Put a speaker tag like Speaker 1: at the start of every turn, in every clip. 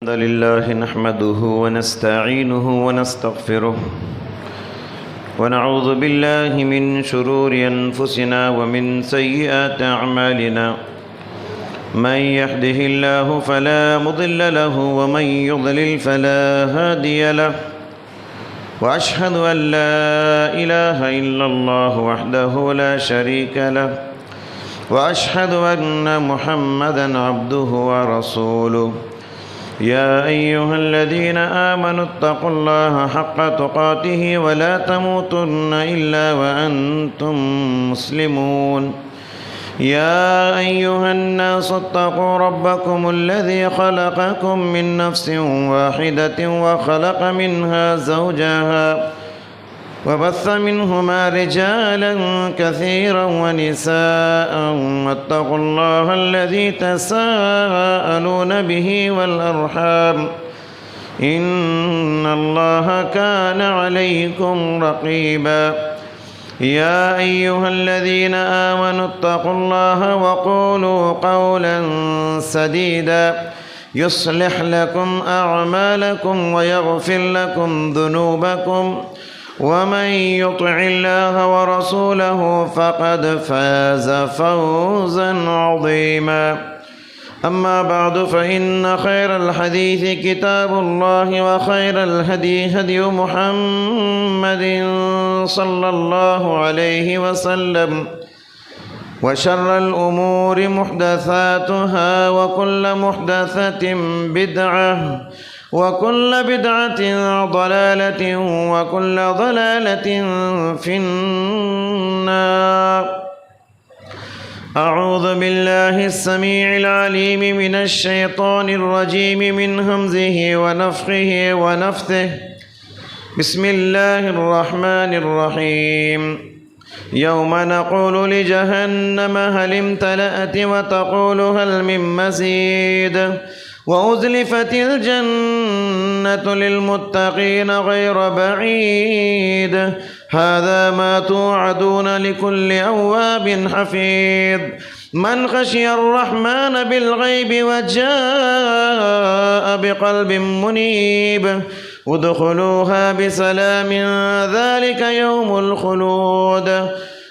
Speaker 1: الحمد لله نحمده ونستعينه ونستغفره ونعوذ بالله من شرور أنفسنا ومن سيئات أعمالنا من يهده الله فلا مضل له ومن يضلل فلا هادي له وأشهد أن لا إله إلا الله وحده لا شريك له وأشهد أن محمدًا عبده ورسوله يا أيها الذين آمنوا اتقوا الله حق تقاته ولا تموتن إلا وأنتم مسلمون يا أيها الناس اتقوا ربكم الذي خلقكم من نفس واحدة وخلق منها زوجها وبث منهما رجالا كثيرا ونساء واتقوا الله الذي تساءلون به والأرحام إن الله كان عليكم رقيبا يا أيها الذين آمنوا اتقوا الله وقولوا قولا سديدا يصلح لكم أعمالكم ويغفر لكم ذنوبكم ومن يطع الله ورسوله فقد فاز فوزا عظيما أما بعد فإن خير الحديث كتاب الله وخير الهدي هدي محمد صلى الله عليه وسلم وشر الأمور محدثاتها وكل محدثة بدعة وكل بدعة ضلالة وكل ضلالة في النار أعوذ بالله السميع العليم من الشيطان الرجيم من همزه ونفخه ونفثه بسم الله الرحمن الرحيم يوم نقول لجهنم هل امتلأت وتقول هل من مزيد وأزلفت الجنة للمتقين غير بعيد هذا ما توعدون لكل أواب حفيظ من خشي الرحمن بالغيب وجاء بقلب منيب ادخلوها بسلام ذلك يوم الخلود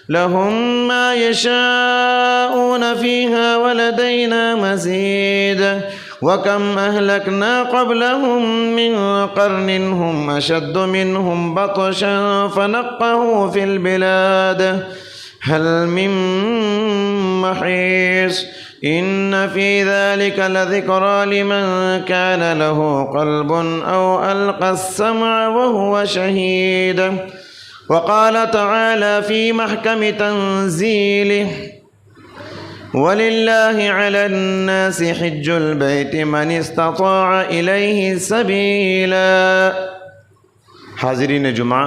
Speaker 1: لهم ما يشاءون فيها ولدينا مزيد وكم أهلكنا قبلهم من قرن هم أشد منهم بطشا فنقهوا في البلاد هل من محيص إن في ذلك لذكرى لمن كان له قلب أو ألقى السمع وهو شهيد وقال تعالى في محكم تنزيله وَلِلَّهِ عَلَى النَّاسِ حِجُّ الْبَيْتِ مَنِ اسْتَطَاعَ إِلَيْهِ سَبِيلًا۔ حاضرین جمعہ،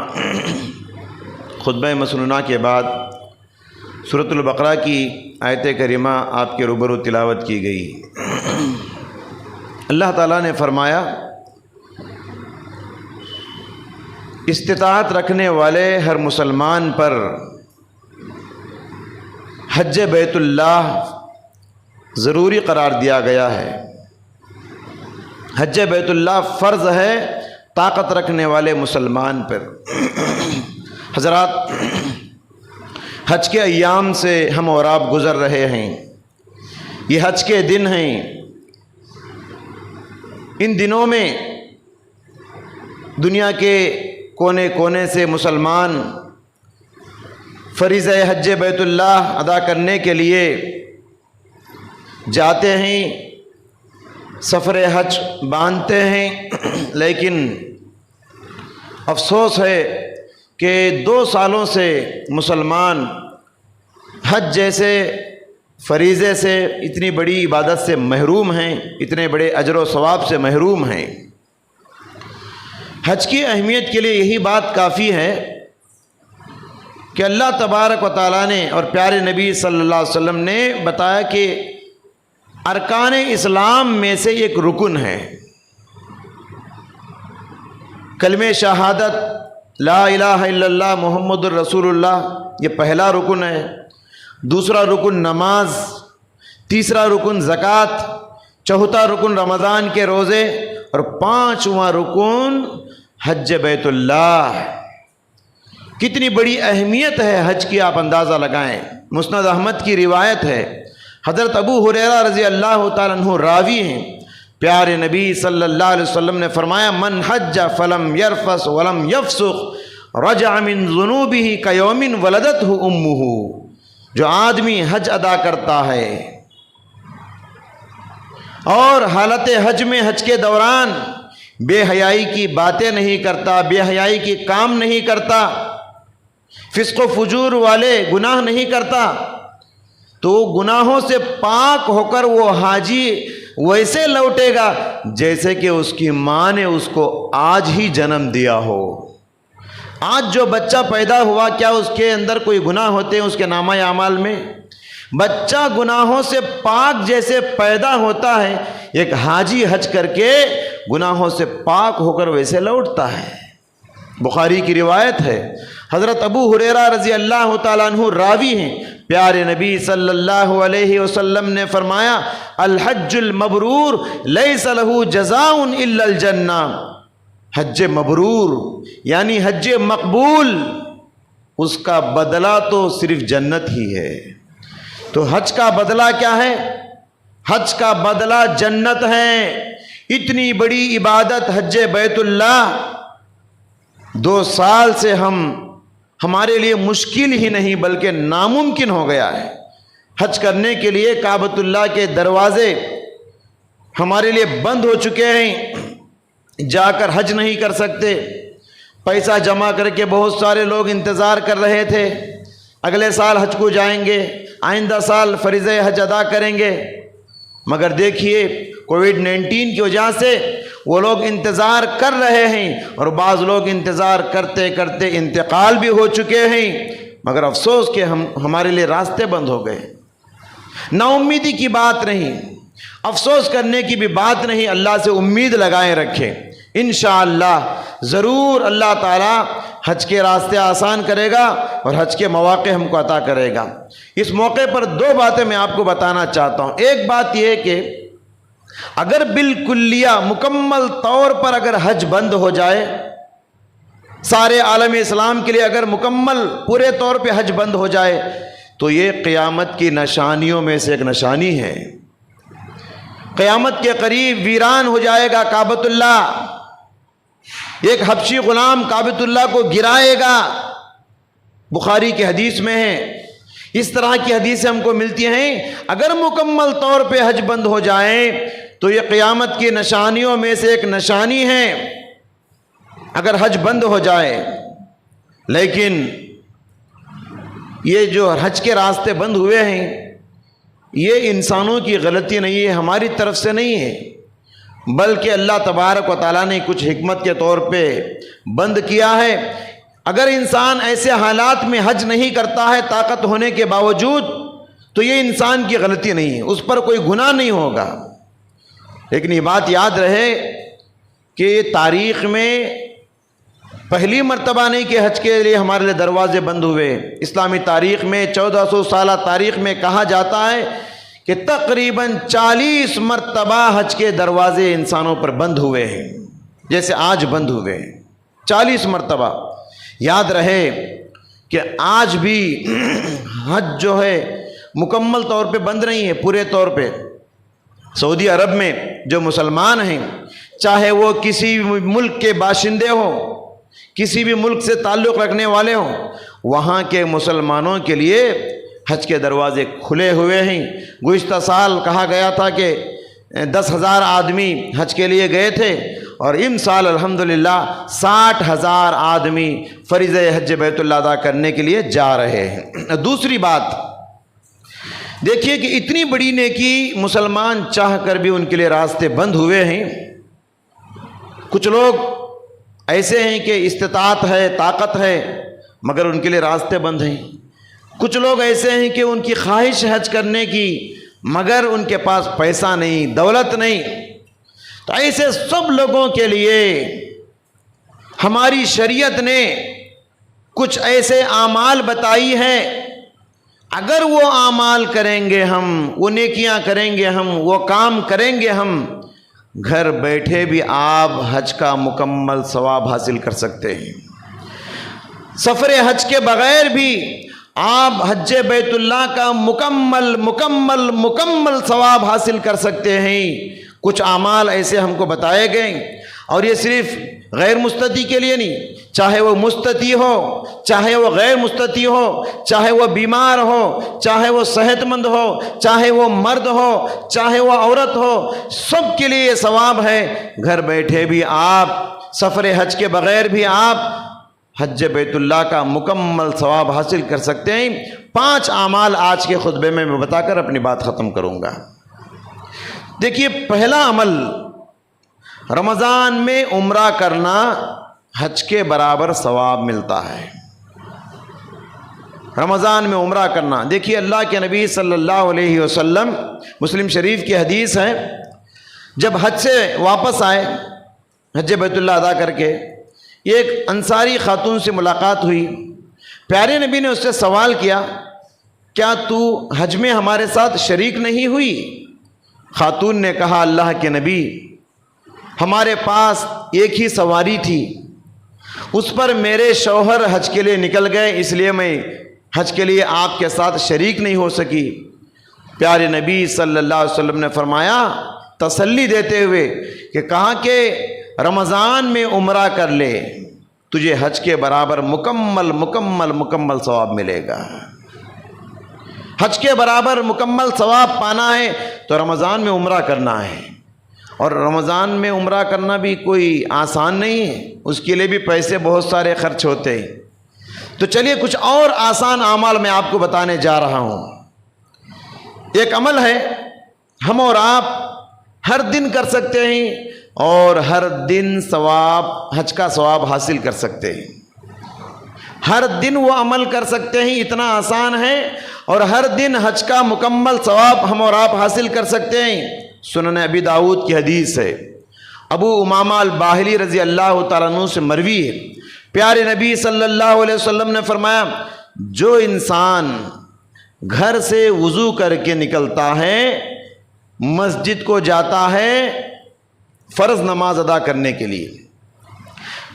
Speaker 1: خطبہ مسنونہ کے بعد سورۃ البقرہ کی آیت کریمہ آپ کے روبرو تلاوت کی گئی۔ اللہ تعالیٰ نے فرمایا، استطاعت رکھنے والے ہر مسلمان پر حج بیت اللہ ضروری قرار دیا گیا ہے۔ حج بیت اللہ فرض ہے طاقت رکھنے والے مسلمان پر۔ حضرات، حج کے ایام سے ہم اور آپ گزر رہے ہیں۔ یہ حج کے دن ہیں۔ ان دنوں میں دنیا کے کونے کونے سے مسلمان فریضہ حج بیت اللہ ادا کرنے کے لیے جاتے ہیں، سفر حج باندھتے ہیں، لیکن افسوس ہے کہ 2 سالوں سے مسلمان حج جیسے فریضے سے، اتنی بڑی عبادت سے محروم ہیں، اتنے بڑے اجر و ثواب سے محروم ہیں۔ حج کی اہمیت کے لیے یہی بات کافی ہے کہ اللہ تبارک و تعالیٰ نے اور پیارے نبی صلی اللہ علیہ وسلم نے بتایا کہ ارکان اسلام میں سے ایک رکن ہے۔ کلمہ شہادت لا الہ الا اللہ محمد الرسول اللہ، یہ پہلا رکن ہے۔ دوسرا رکن نماز، تیسرا رکن زکوٰۃ، چوتھا رکن رمضان کے روزے اور 5واں رکن حج بیت اللہ۔ کتنی بڑی اہمیت ہے حج کی، آپ اندازہ لگائیں۔ مسند احمد کی روایت ہے، حضرت ابو ہریرہ رضی اللہ تعالیٰ عنہ راوی ہیں، پیارے نبی صلی اللہ علیہ وسلم نے فرمایا من حج فلم یرفس ولم یفسق رجع من ذنوبہ کیوم ولدتہ امہ۔ جو آدمی حج ادا کرتا ہے اور حالت حج میں، حج کے دوران بے حیائی کی باتیں نہیں کرتا، بے حیائی کی کام نہیں کرتا، فسق و فجور والے گناہ نہیں کرتا، تو گناہوں سے پاک ہو کر وہ حاجی ویسے لوٹے گا جیسے کہ اس کی ماں نے اس کو آج ہی جنم دیا ہو۔ آج جو بچہ پیدا ہوا، کیا اس کے اندر کوئی گناہ ہوتے ہیں اس کے نامہ اعمال میں؟ بچہ گناہوں سے پاک جیسے پیدا ہوتا ہے، ایک حاجی حج کر کے گناہوں سے پاک ہو کر ویسے لوٹتا ہے۔ بخاری کی روایت ہے، حضرت ابو ہریرہ رضی اللہ تعالیٰ عنہ راوی ہیں، پیارے نبی صلی اللہ علیہ وسلم نے فرمایا الحج المبرور لیس لہ جزاء الا الجنہ۔ حج مبرور یعنی حج مقبول، اس کا بدلہ تو صرف جنت ہی ہے۔ تو حج کا بدلہ کیا ہے؟ حج کا بدلہ جنت ہے۔ اتنی بڑی عبادت حج بیت اللہ 2 سال سے ہمارے لیے مشکل ہی نہیں بلکہ ناممکن ہو گیا ہے۔ حج کرنے کے لیے کعبۃ اللہ کے دروازے ہمارے لیے بند ہو چکے ہیں، جا کر حج نہیں کر سکتے۔ پیسہ جمع کر کے بہت سارے لوگ انتظار کر رہے تھے، اگلے سال حج کو جائیں گے، آئندہ سال فریضہ حج ادا کریں گے، مگر دیکھیے کووڈ-19 کی وجہ سے وہ لوگ انتظار کر رہے ہیں، اور بعض لوگ انتظار کرتے کرتے انتقال بھی ہو چکے ہیں، مگر افسوس کہ ہمارے لیے راستے بند ہو گئے۔ نا امیدی کی بات نہیں، افسوس کرنے کی بھی بات نہیں، اللہ سے امید لگائے رکھیں، انشاءاللہ ضرور اللہ تعالی حج کے راستے آسان کرے گا اور حج کے مواقع ہم کو عطا کرے گا۔ اس موقع پر 2 باتیں میں آپ کو بتانا چاہتا ہوں۔ ایک بات یہ ہے کہ اگر بالکلیہ مکمل طور پر اگر حج بند ہو جائے، سارے عالم اسلام کے لیے اگر مکمل پورے طور پہ حج بند ہو جائے، تو یہ قیامت کی نشانیوں میں سے ایک نشانی ہے۔ قیامت کے قریب ویران ہو جائے گا کعبۃ اللہ، ایک حبشی غلام کعبۃ اللہ کو گرائے گا، بخاری کی حدیث میں ہے۔ اس طرح کی حدیثیں ہم کو ملتی ہیں، اگر مکمل طور پہ حج بند ہو جائیں تو یہ قیامت کی نشانیوں میں سے ایک نشانی ہے، اگر حج بند ہو جائے۔ لیکن یہ جو حج کے راستے بند ہوئے ہیں، یہ انسانوں کی غلطی نہیں ہے، ہماری طرف سے نہیں ہے، بلکہ اللہ تبارک و تعالیٰ نے کچھ حکمت کے طور پہ بند کیا ہے۔ اگر انسان ایسے حالات میں حج نہیں کرتا ہے طاقت ہونے کے باوجود، تو یہ انسان کی غلطی نہیں ہے، اس پر کوئی گناہ نہیں ہوگا۔ لیکن یہ بات یاد رہے کہ تاریخ میں پہلی مرتبہ نہیں کہ حج کے لیے ہمارے لیے دروازے بند ہوئے۔ اسلامی تاریخ میں 1400 سالہ تاریخ میں کہا جاتا ہے کہ تقریباً 40 مرتبہ حج کے دروازے انسانوں پر بند ہوئے ہیں، جیسے آج بند ہوئے ہیں 40 مرتبہ۔ یاد رہے کہ آج بھی حج جو ہے مکمل طور پہ بند نہیں ہے، پورے طور پہ۔ سعودی عرب میں جو مسلمان ہیں، چاہے وہ کسی ملک کے باشندے ہوں، کسی بھی ملک سے تعلق رکھنے والے ہوں، وہاں کے مسلمانوں کے لیے حج کے دروازے کھلے ہوئے ہیں۔ گزشتہ سال کہا گیا تھا کہ 10,000 آدمی حج کے لیے گئے تھے، اور ان سال الحمدللہ 60,000 آدمی فریضہ حج بیت اللہ ادا کرنے کے لیے جا رہے ہیں۔ دوسری بات دیکھیے کہ اتنی بڑی نیکی مسلمان چاہ کر بھی ان کے لیے راستے بند ہوئے ہیں۔ کچھ لوگ ایسے ہیں کہ استطاعت ہے، طاقت ہے، مگر ان کے لیے راستے بند ہیں۔ کچھ لوگ ایسے ہیں کہ ان کی خواہش حج کرنے کی، مگر ان کے پاس پیسہ نہیں، دولت نہیں۔ تو ایسے سب لوگوں کے لیے ہماری شریعت نے کچھ ایسے اعمال بتائی ہیں، اگر وہ اعمال کریں گے ہم، وہ نیکیاں کریں گے ہم، وہ کام کریں گے ہم، گھر بیٹھے بھی آپ حج کا مکمل ثواب حاصل کر سکتے ہیں۔ سفر حج کے بغیر بھی آپ حج بیت اللہ کا مکمل ثواب حاصل کر سکتے ہیں۔ کچھ اعمال ایسے ہم کو بتائے گئے، اور یہ صرف غیر مستطیع کے لیے نہیں، چاہے وہ مستطیع ہو، چاہے وہ غیر مستطیع ہو، چاہے وہ بیمار ہو، چاہے وہ صحت مند ہو، چاہے وہ مرد ہو، چاہے وہ عورت ہو، سب کے لیے یہ ثواب ہے۔ گھر بیٹھے بھی آپ، سفر حج کے بغیر بھی آپ حج بیت اللہ کا مکمل ثواب حاصل کر سکتے ہیں۔ 5 اعمال آج کے خطبے میں بتا کر اپنی بات ختم کروں گا۔ دیکھیے، پہلا عمل، رمضان میں عمرہ کرنا حج کے برابر ثواب ملتا ہے۔ رمضان میں عمرہ کرنا، دیکھیے اللہ کے نبی صلی اللہ علیہ وسلم، مسلم شریف کی حدیث ہے، جب حج سے واپس آئے، حج بیت اللہ ادا کر کے، ایک انصاری خاتون سے ملاقات ہوئی۔ پیارے نبی نے اس سے سوال کیا، کیا تو حج میں ہمارے ساتھ شریک نہیں ہوئی؟ خاتون نے کہا، اللہ کے نبی، ہمارے پاس ایک ہی سواری تھی، اس پر میرے شوہر حج کے لیے نکل گئے، اس لیے میں حج کے لیے آپ کے ساتھ شریک نہیں ہو سکی۔ پیارے نبی صلی اللہ علیہ وسلم نے فرمایا، تسلی دیتے ہوئے، کہ کہا کہ رمضان میں عمرہ کر لے، تجھے حج کے برابر مکمل ثواب ملے گا۔ حج کے برابر مکمل ثواب پانا ہے تو رمضان میں عمرہ کرنا ہے، اور رمضان میں عمرہ کرنا بھی کوئی آسان نہیں ہے، اس کے لیے بھی پیسے بہت سارے خرچ ہوتے ہیں۔ تو چلیے کچھ اور آسان اعمال میں آپ کو بتانے جا رہا ہوں۔ ایک عمل ہے، ہم اور آپ ہر دن کر سکتے ہیں، اور ہر دن ثواب، حج کا ثواب حاصل کر سکتے ہیں۔ ہر دن وہ عمل کر سکتے ہیں، اتنا آسان ہے، اور ہر دن حج کا مکمل ثواب ہم اور آپ حاصل کر سکتے ہیں۔ سنن ابی داؤد کی حدیث ہے، ابو امامہ الباہلی رضی اللہ تعالیٰ عنہ سے مروی ہے، پیارے نبی صلی اللہ علیہ وسلم نے فرمایا، جو انسان گھر سے وضو کر کے نکلتا ہے، مسجد کو جاتا ہے فرض نماز ادا کرنے کے لیے،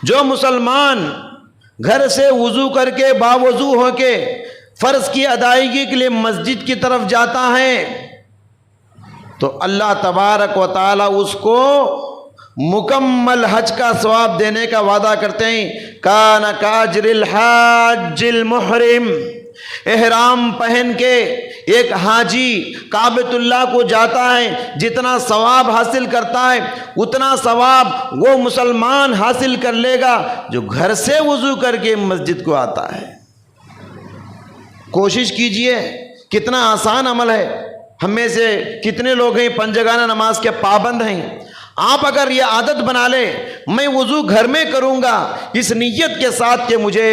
Speaker 1: جو مسلمان گھر سے وضو کر کے باوضو ہو کے فرض کی ادائیگی کے لیے مسجد کی طرف جاتا ہے، تو اللہ تبارک و تعالی اس کو مکمل حج کا ثواب دینے کا وعدہ کرتے ہیں۔ کان کاجر الحاج المحرم، احرام پہن کے ایک حاجی کعبۃ اللہ کو جاتا ہے، جتنا ثواب حاصل کرتا ہے اتنا ثواب وہ مسلمان حاصل کر لے گا جو گھر سے وضو کر کے مسجد کو آتا ہے۔ کوشش کیجئے، کتنا آسان عمل ہے۔ ہم میں سے کتنے لوگ ہیں پنجگانہ نماز کے پابند ہیں؟ آپ اگر یہ عادت بنا لے، میں وضو گھر میں کروں گا اس نیت کے ساتھ کہ مجھے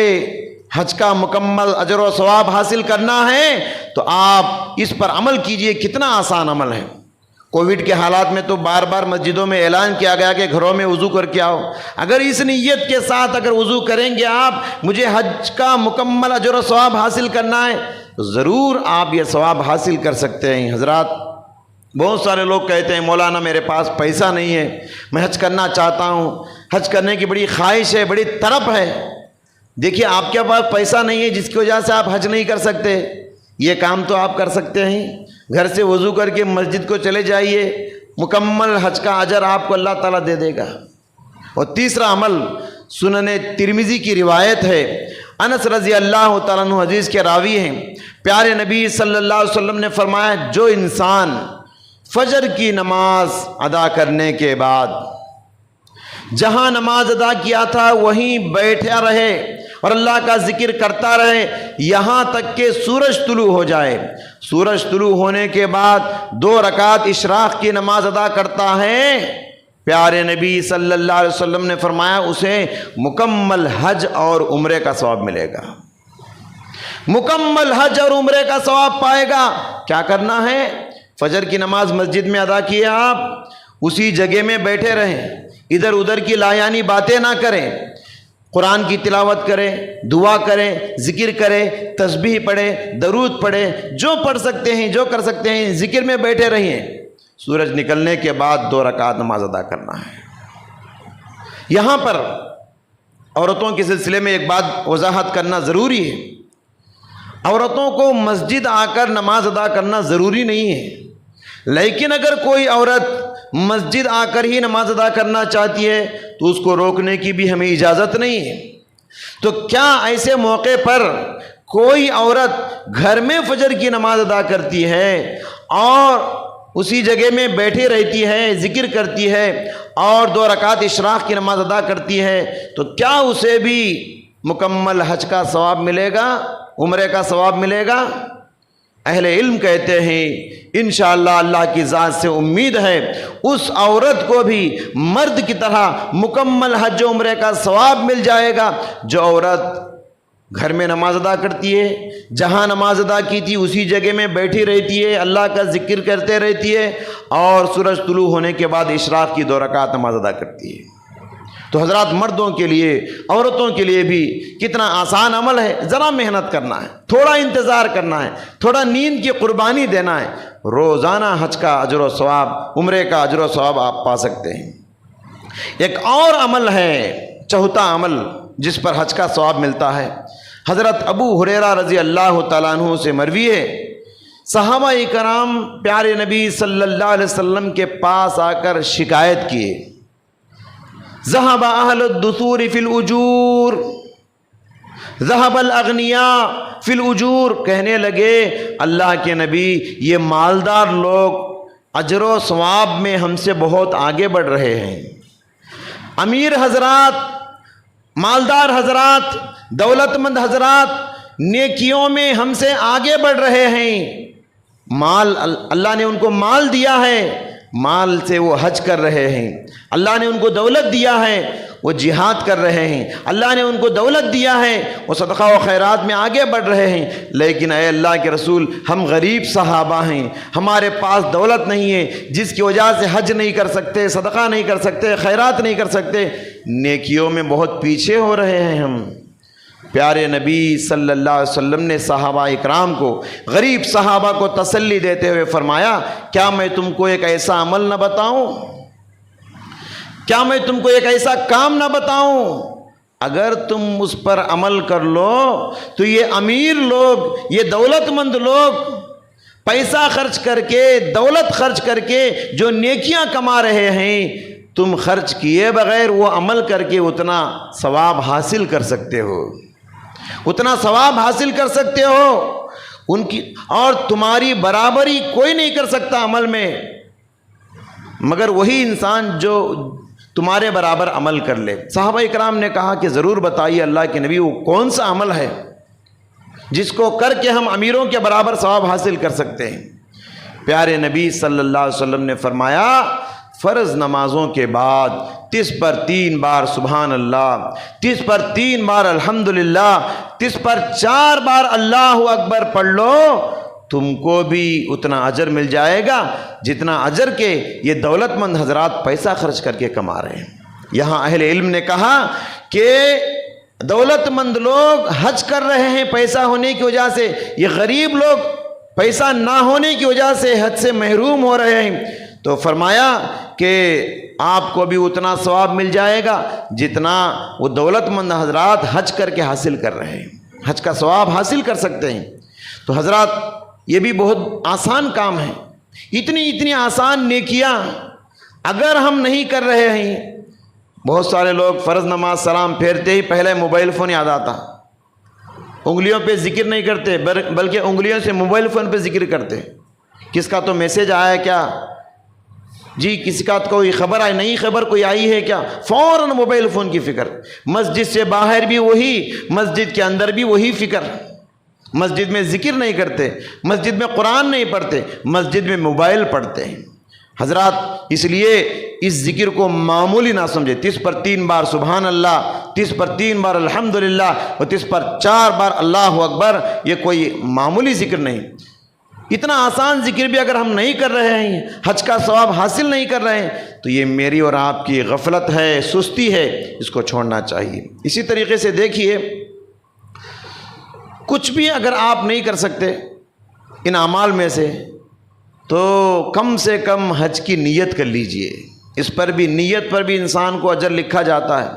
Speaker 1: حج کا مکمل اجر و ثواب حاصل کرنا ہے، تو آپ اس پر عمل کیجئے، کتنا آسان عمل ہے۔ کووڈ کے حالات میں تو بار بار مسجدوں میں اعلان کیا گیا کہ گھروں میں وضو کر کے آؤ۔ اگر اس نیت کے ساتھ اگر وضو کریں گے آپ، مجھے حج کا مکمل اجر و ثواب حاصل کرنا ہے، تو ضرور آپ یہ ثواب حاصل کر سکتے ہیں۔ حضرات، بہت سارے لوگ کہتے ہیں مولانا میرے پاس پیسہ نہیں ہے، میں حج کرنا چاہتا ہوں، حج کرنے کی بڑی خواہش ہے، بڑی طرف ہے۔ دیکھیے، آپ کے پاس پیسہ نہیں ہے جس کی وجہ سے آپ حج نہیں کر سکتے، یہ کام تو آپ کر سکتے ہیں۔ گھر سے وضو کر کے مسجد کو چلے جائیے، مکمل حج کا اجر آپ کو اللہ تعالیٰ دے دے گا۔ اور تیسرا عمل، سنن ترمذی کی روایت ہے، انس رضی اللہ تعالیٰ عنہ حدیث کے راوی ہیں، پیارے نبی صلی اللہ علیہ وسلم نے فرمایا، جو انسان فجر کی نماز ادا کرنے کے بعد جہاں نماز ادا کیا تھا وہیں بیٹھا رہے اور اللہ کا ذکر کرتا رہے یہاں تک کہ سورج طلوع ہو جائے، سورج طلوع ہونے کے بعد 2 رکعت اشراق کی نماز ادا کرتا ہے، پیارے نبی صلی اللہ علیہ وسلم نے فرمایا اسے مکمل حج اور عمرے کا ثواب ملے گا، مکمل حج اور عمرے کا ثواب پائے گا۔ کیا کرنا ہے؟ فجر کی نماز مسجد میں ادا کیے، آپ اسی جگہ میں بیٹھے رہیں، ادھر ادھر کی لایانی باتیں نہ کریں، قرآن کی تلاوت کریں، دعا کریں، ذکر کریں، تسبیح پڑھیں، درود پڑھیں، جو پڑھ سکتے ہیں جو کر سکتے ہیں، ذکر میں بیٹھے رہیں۔ سورج نکلنے کے بعد 2 رکعت نماز ادا کرنا ہے۔ یہاں پر عورتوں کے سلسلے میں ایک بات وضاحت کرنا ضروری ہے، عورتوں کو مسجد آ کر نماز ادا کرنا ضروری نہیں ہے، لیکن اگر کوئی عورت مسجد آ کر ہی نماز ادا کرنا چاہتی ہے تو اس کو روکنے کی بھی ہمیں اجازت نہیں ہے۔ تو کیا ایسے موقع پر کوئی عورت گھر میں فجر کی نماز ادا کرتی ہے اور اسی جگہ میں بیٹھی رہتی ہے، ذکر کرتی ہے اور 2 رکعت اشراق کی نماز ادا کرتی ہے، تو کیا اسے بھی مکمل حج کا ثواب ملے گا، عمرے کا ثواب ملے گا؟ اہل علم کہتے ہیں انشاءاللہ اللہ کی ذات سے امید ہے اس عورت کو بھی مرد کی طرح مکمل حج و عمرے کا ثواب مل جائے گا جو عورت گھر میں نماز ادا کرتی ہے، جہاں نماز ادا کی تھی اسی جگہ میں بیٹھی رہتی ہے، اللہ کا ذکر کرتے رہتی ہے اور سورج طلوع ہونے کے بعد اشراق کی 2 رکعت نماز ادا کرتی ہے۔ تو حضرات، مردوں کے لیے، عورتوں کے لیے بھی کتنا آسان عمل ہے، ذرا محنت کرنا ہے، تھوڑا انتظار کرنا ہے، تھوڑا نیند کی قربانی دینا ہے، روزانہ حج کا اجر و ثواب، عمرے کا اجر و ثواب آپ پا سکتے ہیں۔ ایک اور عمل ہے، چوتھا عمل جس پر حج کا ثواب ملتا ہے، حضرت ابو ہریرہ رضی اللہ تعالیٰ عنہ سے مروی ہے، صحابہ کرام پیارے نبی صلی اللہ علیہ وسلم کے پاس آ کر شکایت کیے، ذہب اہل الدثور فی الاجور، ذہب الاغنیاء فی الاجور، کہنے لگے اللہ کے نبی یہ مالدار لوگ اجر و ثواب میں ہم سے بہت آگے بڑھ رہے ہیں، امیر حضرات، مالدار حضرات، دولت مند حضرات نیکیوں میں ہم سے آگے بڑھ رہے ہیں، مال اللہ نے ان کو مال دیا ہے، مال سے وہ حج کر رہے ہیں، اللہ نے ان کو دولت دیا ہے وہ جہاد کر رہے ہیں، اللہ نے ان کو دولت دیا ہے وہ صدقہ و خیرات میں آگے بڑھ رہے ہیں، لیکن اے اللہ کے رسول ہم غریب صحابہ ہیں، ہمارے پاس دولت نہیں ہے جس کی وجہ سے حج نہیں کر سکتے، صدقہ نہیں کر سکتے، خیرات نہیں کر سکتے، نیکیوں میں بہت پیچھے ہو رہے ہیں ہم۔ پیارے نبی صلی اللہ علیہ وسلم نے صحابہ اکرام کو، غریب صحابہ کو تسلی دیتے ہوئے فرمایا، کیا میں تم کو ایک ایسا عمل نہ بتاؤں، کیا میں تم کو ایک ایسا کام نہ بتاؤں، اگر تم اس پر عمل کر لو تو یہ امیر لوگ، یہ دولت مند لوگ پیسہ خرچ کر کے، دولت خرچ کر کے جو نیکیاں کما رہے ہیں، تم خرچ کیے بغیر وہ عمل کر کے اتنا ثواب حاصل کر سکتے ہو، اتنا ثواب حاصل کر سکتے ہو ان کی، اور تمہاری برابری کوئی نہیں کر سکتا عمل میں مگر وہی انسان جو تمہارے برابر عمل کر لے۔ صحابہ اکرام نے کہا کہ ضرور بتائیے اللہ کے نبی، وہ کون سا عمل ہے جس کو کر کے ہم امیروں کے برابر ثواب حاصل کر سکتے ہیں؟ پیارے نبی صلی اللہ علیہ وسلم نے فرمایا، فرض نمازوں کے بعد 30 پر 3 بار سبحان اللہ، 30 پر 3 بار الحمدللہ، 30 پر 4 بار اللہ اکبر پڑھ لو، تم کو بھی اتنا اجر مل جائے گا جتنا اجر کے یہ دولت مند حضرات پیسہ خرچ کر کے کما رہے ہیں۔ یہاں اہل علم نے کہا کہ دولت مند لوگ حج کر رہے ہیں پیسہ ہونے کی وجہ سے، یہ غریب لوگ پیسہ نہ ہونے کی وجہ سے حج سے محروم ہو رہے ہیں، تو فرمایا کہ آپ کو بھی اتنا ثواب مل جائے گا جتنا وہ دولت مند حضرات حج کر کے حاصل کر رہے ہیں، حج کا ثواب حاصل کر سکتے ہیں۔ تو حضرات یہ بھی بہت آسان کام ہے، اتنی آسان نیکیاں اگر ہم نہیں کر رہے ہیں، بہت سارے لوگ فرض نماز سلام پھیرتے ہی پہلے موبائل فون یاد آتا، انگلیوں پہ ذکر نہیں کرتے بلکہ انگلیوں سے موبائل فون پہ ذکر کرتے، کس کا تو میسج آیا کیا جی، کسی کا کوئی خبر آئی، نئی خبر کوئی آئی ہے کیا، فوراً موبائل فون کی فکر، مسجد سے باہر بھی وہی، مسجد کے اندر بھی وہی فکر، مسجد میں ذکر نہیں کرتے، مسجد میں قرآن نہیں پڑھتے، مسجد میں موبائل پڑھتے ہیں۔ حضرات اس لیے اس ذکر کو معمولی نہ سمجھے، 30 پر 3 بار سبحان اللہ، 30 پر 3 بار الحمدللہ اور 30 پر 4 بار اللہ اکبر، یہ کوئی معمولی ذکر نہیں۔ اتنا آسان ذکر بھی اگر ہم نہیں کر رہے ہیں، حج کا ثواب حاصل نہیں کر رہے ہیں، تو یہ میری اور آپ کی غفلت ہے، سستی ہے، اس کو چھوڑنا چاہیے۔ اسی طریقے سے دیکھیے، کچھ بھی اگر آپ نہیں کر سکتے ان اعمال میں سے، تو کم سے کم حج کی نیت کر لیجئے. اس پر بھی، نیت پر بھی انسان کو اجر لکھا جاتا ہے.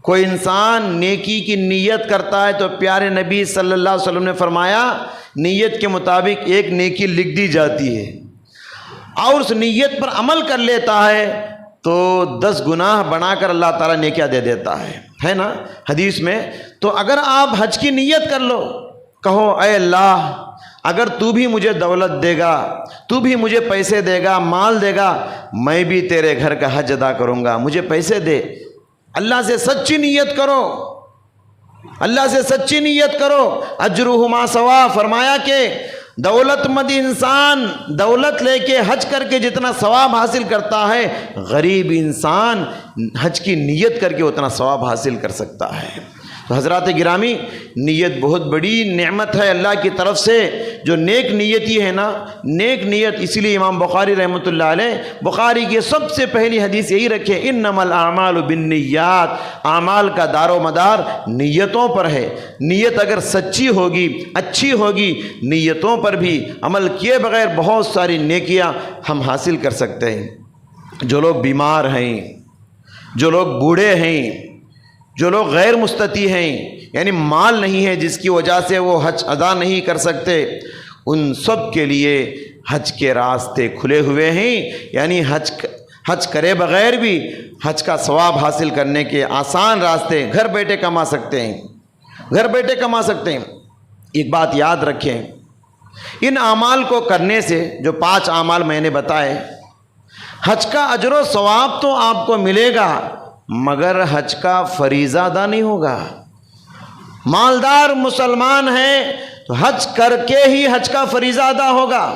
Speaker 1: کوئی انسان نیکی کی نیت کرتا ہے تو پیارے نبی صلی اللہ علیہ وسلم نے فرمایا نیت کے مطابق ایک نیکی لکھ دی جاتی ہے، اور اس نیت پر عمل کر لیتا ہے تو 10 گناہ بنا کر اللہ تعالیٰ نیکیاں دے دیتا ہے نا حدیث میں. تو اگر آپ حج کی نیت کر لو، کہو اے اللہ اگر تو بھی مجھے دولت دے گا، تو بھی مجھے پیسے دے گا، مال دے گا، میں بھی تیرے گھر کا حج ادا کروں گا، مجھے پیسے دے. اللہ سے سچی نیت کرو، اللہ سے سچی نیت کرو. اجرہما سوا، فرمایا کہ دولت مند انسان دولت لے کے حج کر کے جتنا ثواب حاصل کرتا ہے، غریب انسان حج کی نیت کر کے اتنا ثواب حاصل کر سکتا ہے. تو حضرات گرامی، نیت بہت بڑی نعمت ہے اللہ کی طرف سے. جو نیک نیتی ہے نا، نیک نیت، اسی لیے امام بخاری رحمۃ اللہ علیہ بخاری کی سب سے پہلی حدیث یہی رکھے، انما الاعمال بالنیات، اعمال کا دار و مدار نیتوں پر ہے. نیت اگر سچی ہوگی، اچھی ہوگی، نیتوں پر بھی عمل کیے بغیر بہت ساری نیکیاں ہم حاصل کر سکتے ہیں. جو لوگ بیمار ہیں، جو لوگ بوڑھے ہیں، جو لوگ غیر مستطیع ہیں، یعنی مال نہیں ہے جس کی وجہ سے وہ حج ادا نہیں کر سکتے، ان سب کے لیے حج کے راستے کھلے ہوئے ہیں. یعنی حج کرے بغیر بھی حج کا ثواب حاصل کرنے کے آسان راستے گھر بیٹھے کما سکتے ہیں، گھر بیٹھے کما سکتے ہیں. ایک بات یاد رکھیں، ان اعمال کو کرنے سے، جو 5 اعمال میں نے بتائے، حج کا اجر و ثواب تو آپ کو ملے گا، مگر حج کا فریضہ ادا نہیں ہوگا. مالدار مسلمان ہیں تو حج کر کے ہی حج کا فریضہ ادا ہوگا.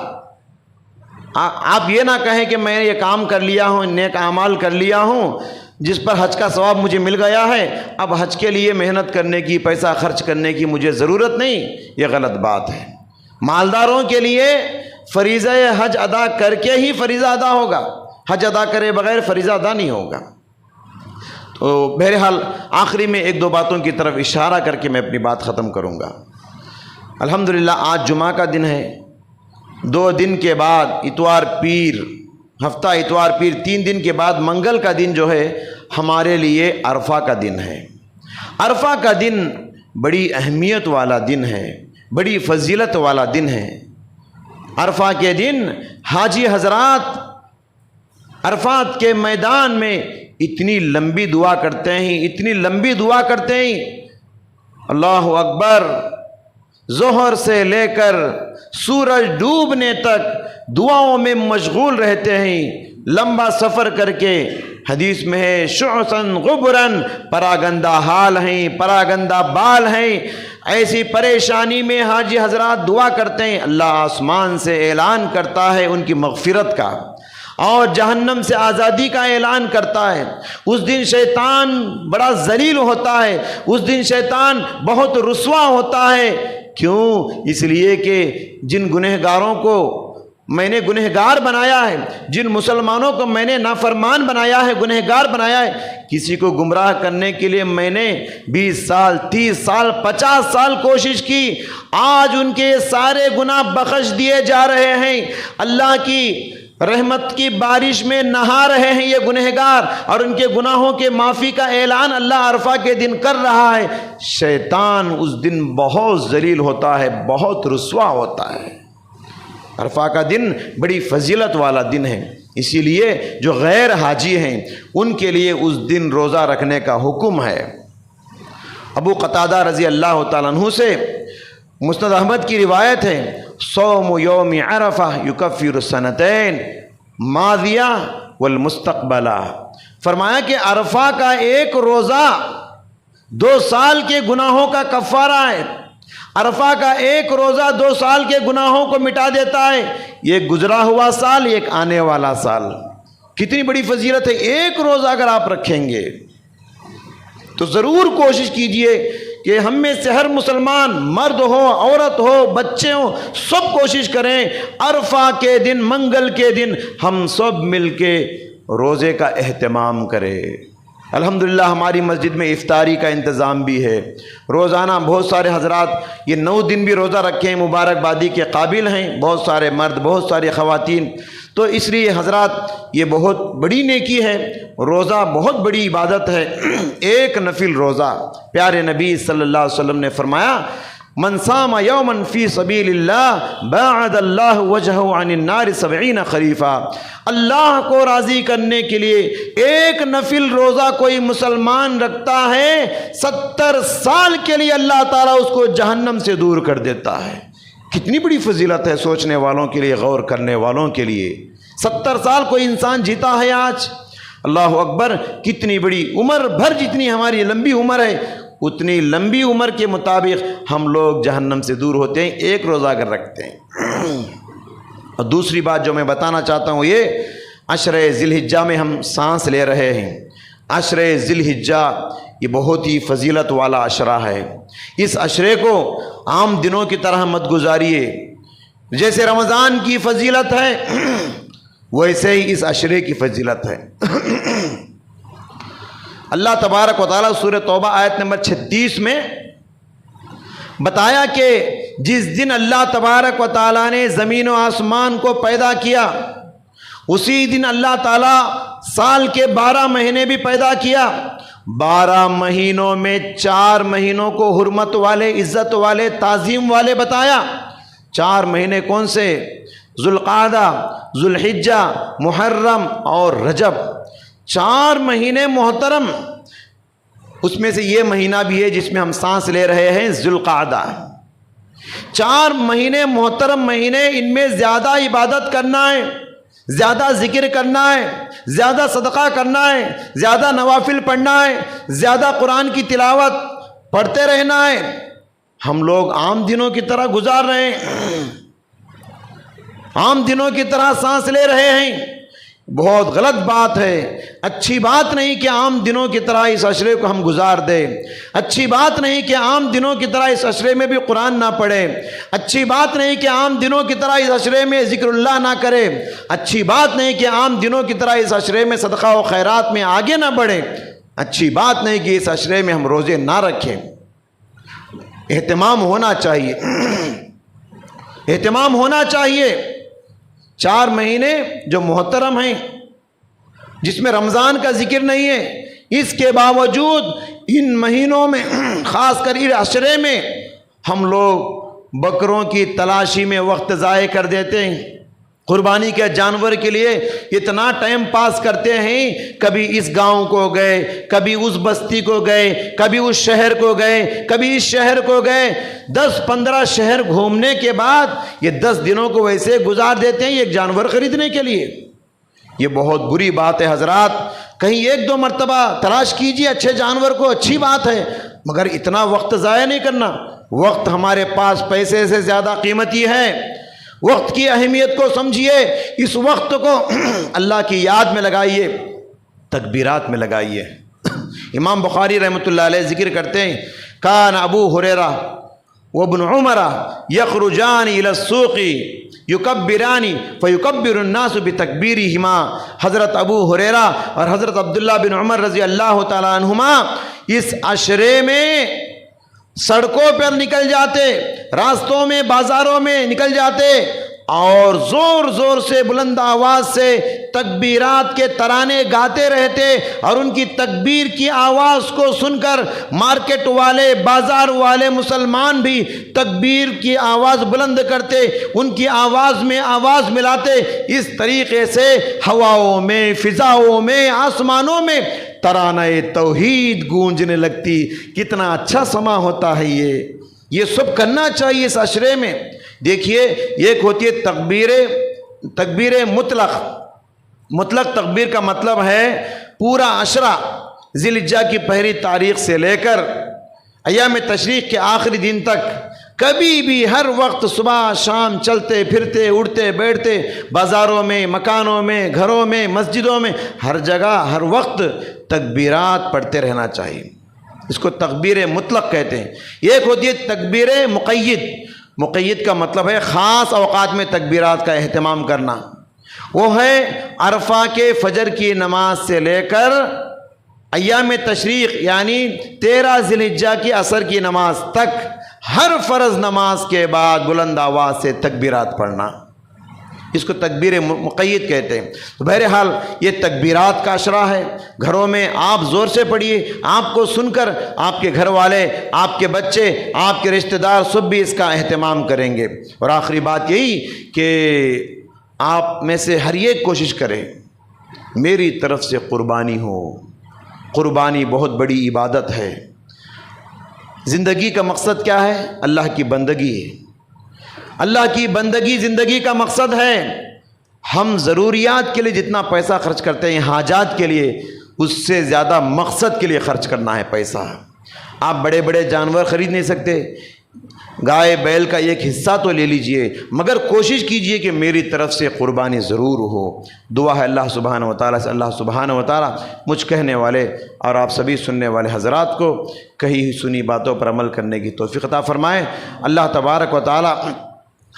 Speaker 1: آپ یہ نہ کہیں کہ میں یہ کام کر لیا ہوں، نیک اعمال کر لیا ہوں جس پر حج کا ثواب مجھے مل گیا ہے، اب حج کے لیے محنت کرنے کی، پیسہ خرچ کرنے کی مجھے ضرورت نہیں. یہ غلط بات ہے. مالداروں کے لیے فریضہ حج ادا کر کے ہی فریضہ ادا ہوگا، حج ادا کرے بغیر فریضہ ادا نہیں ہوگا. تو بہرحال آخری میں 1-2 باتوں کی طرف اشارہ کر کے میں اپنی بات ختم کروں گا. الحمدللہ آج جمعہ کا دن ہے. 2 دن کے بعد اتوار پیر، ہفتہ اتوار پیر، 3 دن کے بعد منگل کا دن جو ہے ہمارے لیے عرفہ کا دن ہے. عرفہ کا دن بڑی اہمیت والا دن ہے، بڑی فضیلت والا دن ہے. عرفہ کے دن حاجی حضرات عرفات کے میدان میں اتنی لمبی دعا کرتے ہیں، اتنی لمبی دعا کرتے ہیں، اللہ اکبر، ظہر سے لے کر سورج ڈوبنے تک دعاؤں میں مشغول رہتے ہیں، لمبا سفر کر کے. حدیث میں ہے شعثاً غبراً، پراگندہ حال ہیں، پراگندہ بال ہیں. ایسی پریشانی میں حاجی حضرات دعا کرتے ہیں، اللہ آسمان سے اعلان کرتا ہے ان کی مغفرت کا اور جہنم سے آزادی کا اعلان کرتا ہے. اس دن شیطان بڑا ذلیل ہوتا ہے، اس دن شیطان بہت رسوا ہوتا ہے. کیوں؟ اس لیے کہ جن گنہگاروں کو میں نے گنہگار بنایا ہے، جن مسلمانوں کو میں نے نافرمان بنایا ہے، گنہگار بنایا ہے، کسی کو گمراہ کرنے کے لیے میں نے 20 سال 30 سال 50 سال کوشش کی. آج ان کے سارے گناہ بخش دیے جا رہے ہیں. اللہ کی رحمت کی بارش میں نہا رہے ہیں یہ گنہگار، اور ان کے گناہوں کے معافی کا اعلان اللہ عرفہ کے دن کر رہا ہے. شیطان اس دن بہت ذلیل ہوتا ہے، بہت رسوا ہوتا ہے. عرفہ کا دن بڑی فضیلت والا دن ہے. اسی لیے جو غیر حاجی ہیں ان کے لیے اس دن روزہ رکھنے کا حکم ہے. ابو قتادہ رضی اللہ تعالیٰ عنہ سے مسند احمد کی روایت ہے، صوم یوم عرفہ یکفر السنتین ماضیہ والمستقبلہ. فرمایا کہ عرفہ کا ایک روزہ 2 سال کے گناہوں کا کفارہ ہے. عرفہ کا ایک روزہ 2 سال کے گناہوں کو مٹا دیتا ہے. یہ گزرا ہوا سال، ایک آنے والا سال. کتنی بڑی فضیلت ہے. ایک روزہ اگر آپ رکھیں گے تو ضرور کوشش کیجئے کہ ہم میں سے ہر مسلمان، مرد ہو، عورت ہو، بچے ہوں، سب کوشش کریں عرفہ کے دن، منگل کے دن ہم سب مل کے روزے کا اہتمام کریں. الحمدللہ ہماری مسجد میں افطاری کا انتظام بھی ہے، روزانہ بہت سارے حضرات یہ 9 دن بھی روزہ رکھے ہیں، مبارکبادی کے قابل ہیں، بہت سارے مرد، بہت ساری خواتین۔ تو اس لیے حضرات یہ بہت بڑی نیکی ہے، روزہ بہت بڑی عبادت ہے، ایک نفل روزہ۔ پیارے نبی صلی اللہ علیہ وسلم نے فرمایا من صام یوما فی سبیل اللہ باعد اللہ وجہہ عن النار 70 خریفا۔ اللہ کو راضی کرنے کے لیے ایک نفل روزہ کوئی مسلمان رکھتا ہے، 70 سال کے لیے اللہ تعالیٰ اس کو جہنم سے دور کر دیتا ہے۔ کتنی بڑی فضیلت ہے سوچنے والوں کے لیے، غور کرنے والوں کے لیے۔ 70 سال کوئی انسان جیتا ہے آج، اللہ اکبر، کتنی بڑی عمر بھر جتنی ہماری لمبی عمر ہے اتنی لمبی عمر کے مطابق ہم لوگ جہنم سے دور ہوتے ہیں ایک روزہ اگر رکھتے ہیں۔ اور دوسری بات جو میں بتانا چاہتا ہوں، یہ عشر ذی الحجہ میں ہم سانس لے رہے ہیں۔ عشر ذی الحجہ یہ بہت ہی فضیلت والا عشرہ ہے، اس عشرے کو عام دنوں کی طرح مت گزاریے۔ جیسے رمضان کی فضیلت ہے ویسے ہی اس عشرے کی فضیلت ہے۔ اللہ تبارک و تعالیٰ سورہ توبہ آیت نمبر 36 میں بتایا کہ جس دن اللہ تبارک و تعالیٰ نے زمین و آسمان کو پیدا کیا، اسی دن اللہ تعالیٰ سال کے 12 مہینے بھی پیدا کیا۔ 12 مہینوں میں 4 مہینوں کو حرمت والے، عزت والے، تعظیم والے بتایا۔ 4 مہینے کون سے؟ ذوالقعدہ، ذوالحجہ، محرم اور رجب۔ 4 مہینے محترم، اس میں سے یہ مہینہ بھی ہے جس میں ہم سانس لے رہے ہیں، ذوالقعدہ۔ 4 مہینے محترم مہینے، ان میں زیادہ عبادت کرنا ہے، زیادہ ذکر کرنا ہے، زیادہ صدقہ کرنا ہے، زیادہ نوافل پڑھنا ہے، زیادہ قرآن کی تلاوت پڑھتے رہنا ہے۔ ہم لوگ عام دنوں کی طرح گزار رہے ہیں، عام دنوں کی طرح سانس لے رہے ہیں، بہت غلط بات ہے۔ اچھی بات نہیں کہ عام دنوں کی طرح اس عشرے کو ہم گزار دیں، اچھی بات نہیں کہ عام دنوں کی طرح اس عشرے میں بھی قرآن نہ پڑھے، اچھی بات نہیں کہ عام دنوں کی طرح اس عشرے میں ذکر اللہ نہ کرے، اچھی بات نہیں کہ عام دنوں کی طرح اس عشرے میں صدقہ و خیرات میں آگے نہ بڑھیں، اچھی بات نہیں کہ اس عشرے میں ہم روزے نہ رکھیں۔ اہتمام ہونا چاہیے، اہتمام ہونا چاہیے۔ 4 مہینے جو محترم ہیں، جس میں رمضان کا ذکر نہیں ہے، اس کے باوجود ان مہینوں میں، خاص کر اس عشرے میں، ہم لوگ بکروں کی تلاشی میں وقت ضائع کر دیتے ہیں، قربانی کے جانور کے لیے اتنا ٹائم پاس کرتے ہیں، کبھی اس گاؤں کو گئے، کبھی اس بستی کو گئے، کبھی اس شہر کو گئے، کبھی اس شہر کو گئے، 10-15 شہر گھومنے کے بعد یہ 10 دنوں کو ویسے گزار دیتے ہیں ایک جانور خریدنے کے لیے۔ یہ بہت بری بات ہے حضرات، کہیں 1-2 مرتبہ تلاش کیجیے اچھے جانور کو، اچھی بات ہے، مگر اتنا وقت ضائع نہیں کرنا۔ وقت ہمارے پاس پیسے سے زیادہ قیمتی ہے، وقت کی اہمیت کو سمجھیے، اس وقت کو اللہ کی یاد میں لگائیے، تکبیرات میں لگائیے۔ امام بخاری رحمۃ اللہ علیہ ذکر کرتے ہیں، کان ابو ہریرہ وابن عمر یخرجان الی السوق یکبران فیکبر الناس بتکبیرہما۔ حضرت ابو ہریرہ اور حضرت عبداللہ بن عمر رضی اللہ تعالی عنہما اس عشرے میں سڑکوں پر نکل جاتے، راستوں میں، بازاروں میں نکل جاتے اور زور زور سے، بلند آواز سے تکبیرات کے ترانے گاتے رہتے، اور ان کی تکبیر کی آواز کو سن کر مارکیٹ والے، بازار والے مسلمان بھی تکبیر کی آواز بلند کرتے، ان کی آواز میں آواز ملاتے۔ اس طریقے سے ہواؤں میں، فضاؤں میں، آسمانوں میں ترانہ توحید گونجنے لگتی۔ کتنا اچھا سما ہوتا ہے یہ سب کرنا چاہیے اس عشرے میں۔ دیکھیے، ایک ہوتی ہے تکبیر مطلق تکبیر کا مطلب ہے پورا عشرہ ذی الحجہ کی پہلی تاریخ سے لے کر ایام تشریق کے آخری دن تک، کبھی بھی ہر وقت صبح شام چلتے پھرتے، اٹھتے بیٹھتے، بازاروں میں، مکانوں میں، گھروں میں، مسجدوں میں، ہر جگہ ہر وقت تکبیرات پڑھتے رہنا چاہیے۔ اس کو تکبیر مطلق کہتے ہیں۔ ایک ہوتی ہے تکبیر مقید کا مطلب ہے خاص اوقات میں تکبیرات کا اہتمام کرنا۔ وہ ہے عرفہ کے فجر کی نماز سے لے کر ایام تشریق یعنی 13 ذی الحجہ کی عصر کی نماز تک ہر فرض نماز کے بعد بلند آواز سے تکبیرات پڑھنا، اس کو تکبیر مقید کہتے ہیں۔ تو بہرحال یہ تکبیرات کا عشرہ ہے، گھروں میں آپ زور سے پڑھیے، آپ کو سن کر آپ کے گھر والے، آپ کے بچے، آپ کے رشتہ دار سب بھی اس کا اہتمام کریں گے۔ اور آخری بات یہی کہ آپ میں سے ہر ایک کوشش کرے میری طرف سے قربانی ہو۔ قربانی بہت بڑی عبادت ہے۔ زندگی کا مقصد کیا ہے؟ اللہ کی بندگی ہے۔ اللہ کی بندگی زندگی کا مقصد ہے۔ ہم ضروریات کے لیے جتنا پیسہ خرچ کرتے ہیں، حاجات کے لیے، اس سے زیادہ مقصد کے لیے خرچ کرنا ہے پیسہ۔ آپ بڑے بڑے جانور خرید نہیں سکتے، گائے بیل کا ایک حصہ تو لے لیجئے، مگر کوشش کیجئے کہ میری طرف سے قربانی ضرور ہو۔ دعا ہے اللہ سبحانہ و تعالیٰ سے، اللہ سبحانہ و تعالیٰ مجھ کہنے والے اور آپ سبھی سننے والے حضرات کو کہی ہوئی سنی باتوں پر عمل کرنے کی توفیق عطا فرمائے۔ اللہ تبارک و تعالیٰ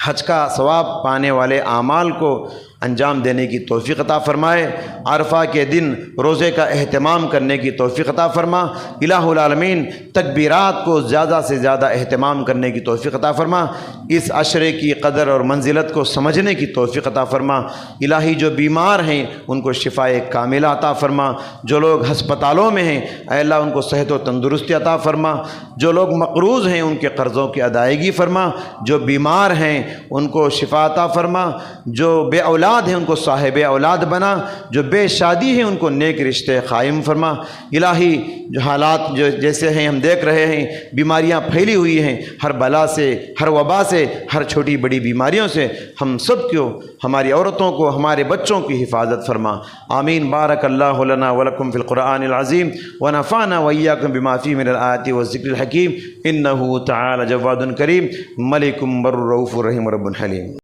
Speaker 1: حج کا ثواب پانے والے اعمال کو انجام دینے کی توفیق عطا فرمائے۔ عرفہ کے دن روزے کا اہتمام کرنے کی توفیق عطا فرما۔ الہ العالمین تکبیرات کو زیادہ سے زیادہ اہتمام کرنے کی توفیق عطا فرما۔ اس عشرے کی قدر اور منزلت کو سمجھنے کی توفیق عطا فرما۔ الہی جو بیمار ہیں ان کو شفائے کاملہ عطا فرما۔ جو لوگ ہسپتالوں میں ہیں اے اللہ ان کو صحت و تندرستی عطا فرما۔ جو لوگ مقروض ہیں ان کے قرضوں کی ادائیگی فرما۔ جو بیمار ہیں ان کو شفا عطا فرما۔ جو بے اولاد ہیں ان کو صاحب اولاد بنا۔ جو بے شادی ہیں ان کو نیک رشتے قائم فرما۔ الہی جو حالات جو جیسے ہیں ہم دیکھ رہے ہیں، بیماریاں پھیلی ہوئی ہیں، ہر بلا سے، ہر وبا سے، ہر چھوٹی بڑی بیماریوں سے ہم سب کو، ہماری عورتوں کو، ہمارے بچوں کی حفاظت فرما۔ آمین۔ بارک اللہ لنا ولکم فی القرآن العظیم ونفعنا وإیاکم بما فیہ من الآیات والذکر الحکیم۔ انہ تعالی جواد کریم ملک بر رؤوف رحیم رب حلیم۔